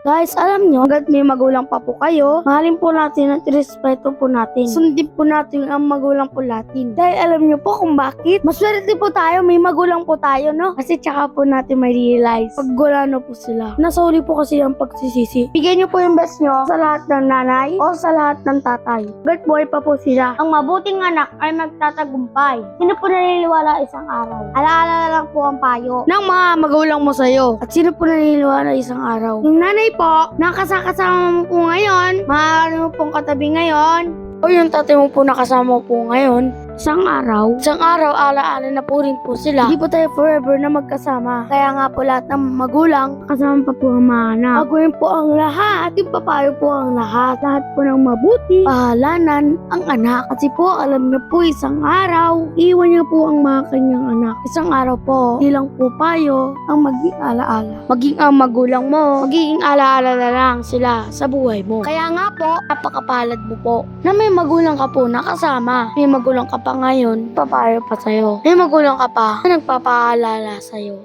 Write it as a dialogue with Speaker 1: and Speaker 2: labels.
Speaker 1: Guys, alam nyo, hanggat may magulang pa po kayo, mahalin po natin at respeto po natin. Sundin po natin ang magulang po natin. Dahil alam nyo po kung bakit. Maswerte po tayo, may magulang po tayo, no? Kasi tsaka po natin may realize pag wala na po sila. Nasa huli po kasi ang pagsisisi. Bigyan nyo po yung best nyo sa lahat ng nanay o sa lahat ng tatay. Hanggat buhay pa po sila. Ang mabuting anak ay magtatagumpay. Sino po naniniwala isang araw? Alaala na lang po ang payo ng mga magulang mo sa'yo. At sino po naniniwala isang araw? Yung nanay po, nakasama mo po ngayon, maaari mo pong katabi ngayon, o yung tatay mo po nakasama mo po ngayon, isang araw, alaala na po rin po sila. Hindi po tayo forever na magkasama. Kaya nga po lahat ng magulang, kasama pa po ang mga anak. Gagawin po ang lahat, yung papayo po ang lahat. Lahat po ng mabuti, pahalanan ang anak. Kasi po, alam niyo po, isang araw, iwan niya po ang mga kanyang anak. Isang araw po, di lang po payo ang maging alaala. Maging ang magulang mo, magiging alaala na lang sila sa buhay mo. Kaya nga po, napakapalad mo po na may magulang ka po nakasama. May magulang ka pa ngayon, papayo pa sa'yo. May magulang ka pa na nagpapaalala sa'yo.